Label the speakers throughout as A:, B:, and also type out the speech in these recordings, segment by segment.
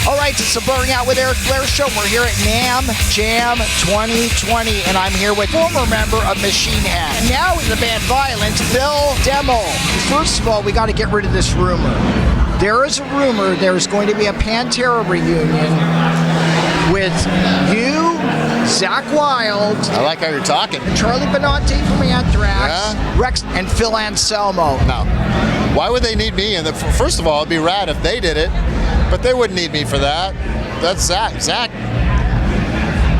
A: All right, it's the Blurring Out with Eric Blair show. We're here at NAMM Jam 2020, and I'm here with former member of Machine Head, and now in the band Vio-lence, Demmel. First of all, we got to get rid of this rumor. There is a rumor there's going to be a Pantera reunion with you, Zakk Wylde.
B: I like how you're talking.
A: Charlie Benante from Anthrax, Rex, and Phil Anselmo.
B: No. Why would they need me? And first of all, it'd be rad if they did it, but they wouldn't need me for that. That's Zakk. Zakk.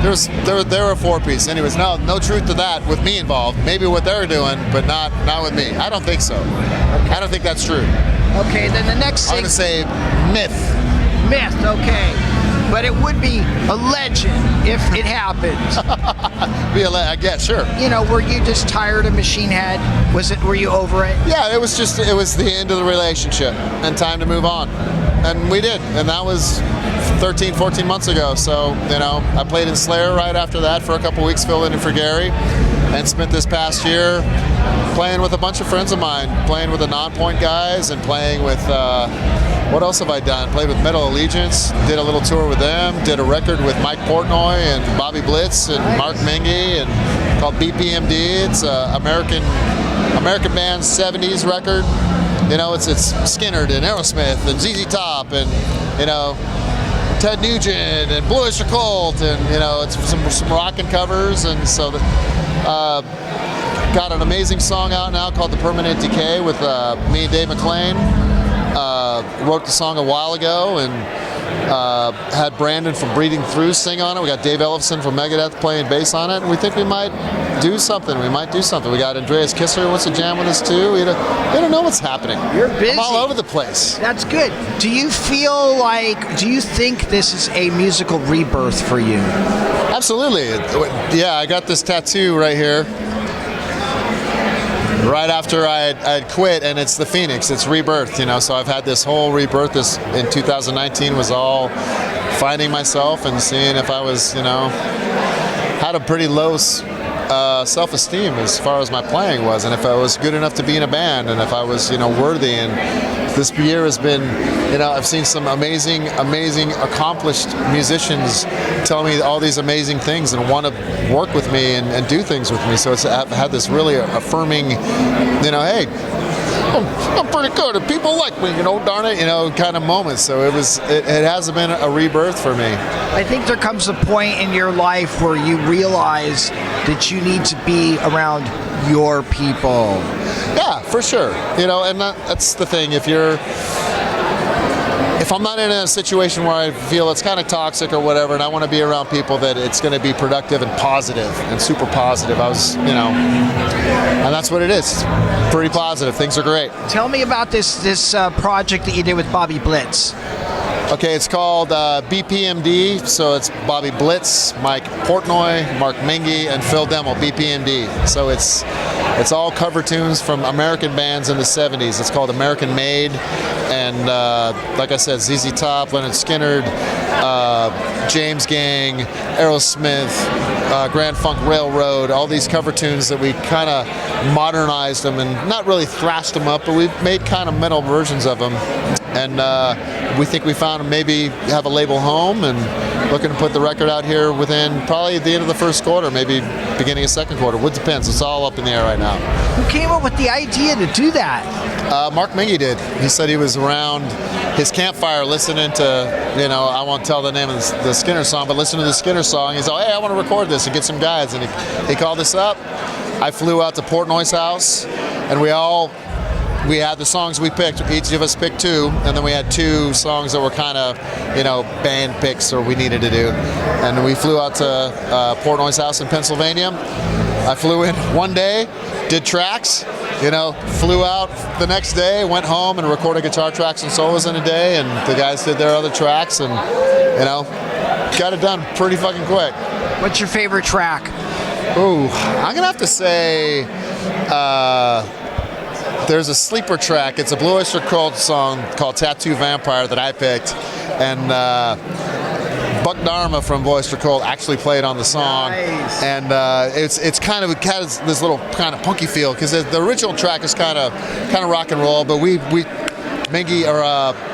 B: They were a four-piece. Anyways, no truth to that with me involved. Maybe what they're doing, but not with me. I don't think so. I don't think that's true.
A: Okay, then the next thing.
B: I'm gonna say myth.
A: Myth, okay. But it would be a legend if it happens.
B: I guess, sure.
A: You know, were you just tired of Machine Head? Were you over it?
B: Yeah, it was the end of the relationship and time to move on. And we did, and that was 13, 14 months ago. So, you know, I played in Slayer right after that for a couple weeks, filling in for Gary, and spent this past year playing with a bunch of friends of mine, playing with the Non-Point guys and playing with, what else have I done? Played with Metal Allegiance, did a little tour with them, did a record with Mike Portnoy and Bobby Blitz and Mark Mengy, and called PPMD. It's an American band 70s record. You know, it's Skynyrd and Aerosmith and ZZ Top and, you know, Ted Nugent and Blue Oyster Cult, and, you know, it's some rockin' covers. And so got an amazing song out now called The Permanent Decay with me and Dave McClain. Wrote the song a while ago, and had Brandon from Breathing Through sing on it. We got Dave Ellefson from Megadeth playing bass on it, and we think we might do something. We got Andreas Kisser wants to jam with us too. We don't know what's happening.
A: You're busy.
B: I'm all over the place.
A: That's good. Do you think this is a musical rebirth for you?
B: Absolutely. Yeah, I got this tattoo right here. Right after I had quit, and it's the Phoenix, it's rebirth, you know, so I've had this whole rebirth. This in 2019 was all finding myself and seeing if I was, you know, had a pretty low self-esteem as far as my playing was, and if I was good enough to be in a band, and if I was, you know, worthy. And this year has been, you know, I've seen some amazing accomplished musicians tell me all these amazing things and want to work with me and do things with me. So I've had this really affirming, you know, hey, I'm pretty good and people like me, you know, darn it, you know, kind of moment. So it has been a rebirth for me.
A: I think there comes a point in your life where you realize that you need to be around your people.
B: Yeah, for sure. You know, and that's the thing. If I'm not in a situation where I feel it's kind of toxic or whatever, and I want to be around people that it's going to be productive and positive and super positive, and that's what it is. It's pretty positive. Things are great.
A: Tell me about this project that you did with Bobby Blitz.
B: Okay, it's called BPMD, so it's Bobby Blitz, Mike Portnoy, Mark Mengy, and Phil Demmel, BPMD. So it's all cover tunes from American bands in the 70s. It's called American Made, and like I said, ZZ Top, Leonard Skynyrd, James Gang, Aerosmith, Grand Funk Railroad, all these cover tunes that we kind of modernized them and not really thrashed them up, but we've made kind of metal versions of them. And we think we found maybe have a label home, and looking to put the record out here within probably the end of the first quarter, maybe beginning of second quarter. It depends. It's all up in the air right now.
A: Who came up with the idea to do that?
B: Mark Mengy did. He said he was around his campfire listening to, you know, I won't tell the name of the Skynyrd song, but listening to the Skynyrd song. He's like, hey, I want to record this and get some guys. And he called us up. I flew out to Portnoy's house, and we had the songs we picked. Each of us picked two, and then we had two songs that were kind of, you know, band picks or we needed to do. And we flew out to Portnoy's house in Pennsylvania. I flew in one day, did tracks, you know, flew out the next day, went home and recorded guitar tracks and solos in a day, and the guys did their other tracks, and, you know, got it done pretty fucking quick.
A: What's your favorite track?
B: Ooh, I'm gonna have to say, there's a sleeper track. It's a Blue Oyster Cult song called Tattoo Vampire that I picked, and Buck Dharma from Blue Oyster Cult actually played on the song.
A: Nice.
B: And it's kind of this little kind of punky feel, because the original track is kind of rock and roll, but we Mingy or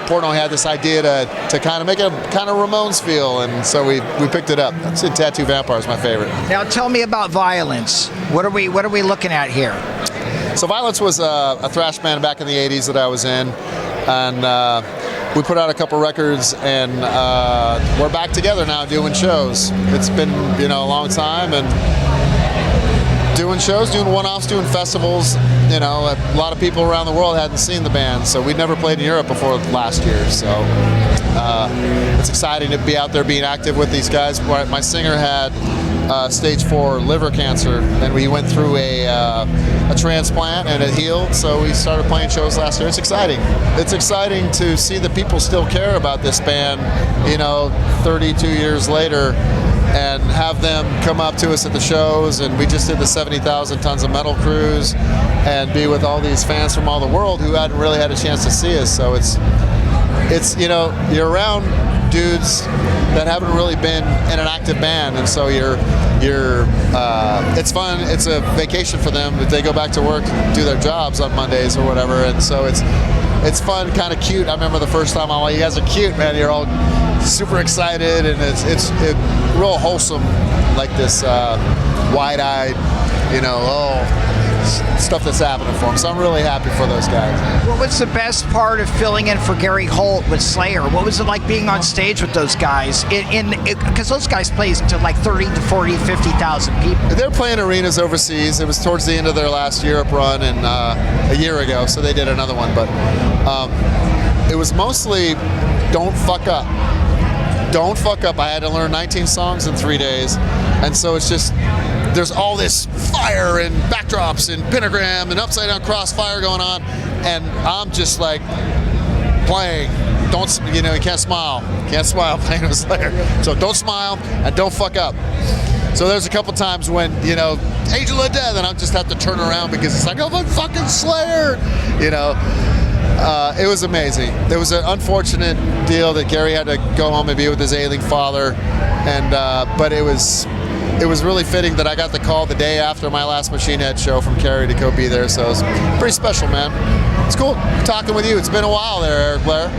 B: Portnoy had this idea to kind of make a kind of Ramones feel, and so we picked it up. That's it. Tattoo Vampire is my favorite.
A: Now tell me about Vio-lence. What are we looking at here?
B: So Vio-lence was a thrash band back in the 80s that I was in, and we put out a couple records, and we're back together now doing shows. It's been a long time, and doing shows, doing one-offs, doing festivals. A lot of people around the world hadn't seen the band, so we'd never played in Europe before last year. So it's exciting to be out there being active with these guys. My singer had stage 4 liver cancer, and we went through a transplant, and it healed. So we started playing shows last year. It's exciting. It's exciting to see that people still care about this band, 32 years later, and have them come up to us at the shows. And we just did the 70,000 Tons of Metal cruise, and be with all these fans from all the world who hadn't really had a chance to see us. So it's you're around dudes that haven't really been in an active band, and so it's fun. It's a vacation for them if they go back to work, do their jobs on Mondays or whatever, and so it's fun, kind of cute. I remember the first time, you guys are cute, man. You're all super excited, and it's real wholesome, like this wide-eyed, stuff that's happening for them. So I'm really happy for those guys.
A: What was the best part of filling in for Gary Holt with Slayer? What was it like being on stage with those guys? Because those guys play to like 30 to 40, 50,000 people.
B: They're playing arenas overseas. It was towards the end of their last Europe run, and a year ago, so they did another one. But it was mostly don't fuck up. Don't fuck up. I had to learn 19 songs in 3 days, and so it's just, there's all this fire and backdrops and pentagram and upside down crossfire going on, and I'm just like playing. You can't smile. Can't smile playing with Slayer. So don't smile and don't fuck up. So there's a couple times when, Angel of Death, and I just have to turn around because it's like, oh, my fucking Slayer, It was amazing. There was an unfortunate deal that Gary had to go home and be with his ailing father, and but it was really fitting that I got the call the day after my last Machine Head show from Kerry to go be there. So it was pretty special, man. It's cool talking with you. It's been a while there, Eric Blair.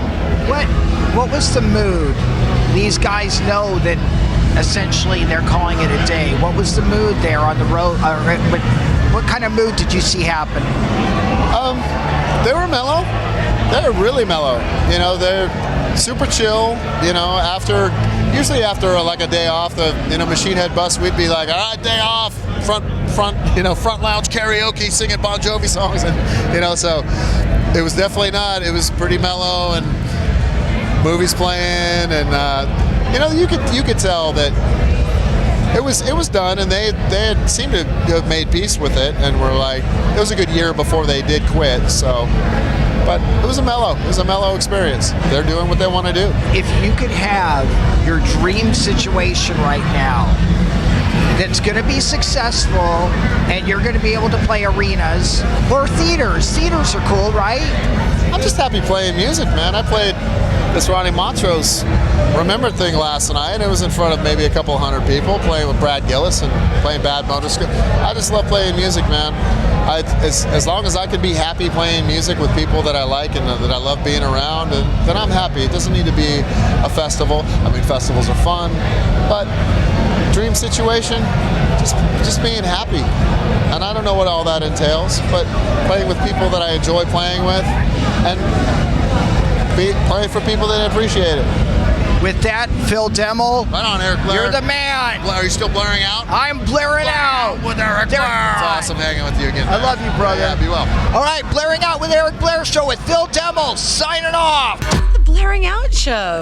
A: What was the mood? These guys know that essentially they're calling it a day. What was the mood there on the road? What kind of mood did you see happen?
B: They were mellow. They're really mellow. They're super chill. Usually after like a day off, the Machine Head bus, we'd be like, all right, day off, front lounge karaoke, singing Bon Jovi songs, and so it was definitely not. It was pretty mellow, and movies playing, and you could tell that it was done, and they had seemed to have made peace with it, and were like, it was a good year before they did quit. So, but it was a mellow experience. They're doing what they want to do.
A: If you could have your dream situation right now that's going to be successful, and you're going to be able to play arenas or theaters. Theaters are cool, right?
B: I'm just happy playing music, man. I played this Ronnie Montrose Remember thing last night, and it was in front of maybe a couple hundred people, playing with Brad Gillis and playing Bad Motor School. I just love playing music, man. As long as I can be happy playing music with people that I like and that I love being around, and then I'm happy. It doesn't need to be a festival. I mean, festivals are fun, but dream situation, just being happy. And I don't know what all that entails, but playing with people that I enjoy playing with, and playing for people that appreciate it.
A: With that, Phil Demmel.
B: Right on, Eric Blair.
A: You're the man.
B: Are you still blaring out?
A: I'm blaring out
B: with Eric Blair. It's awesome hanging with you again.
A: I love you, brother.
B: Yeah, be well.
A: All right, Blaring Out with Eric Blair Show with Phil Demmel, signing off.
C: The Blaring Out Show.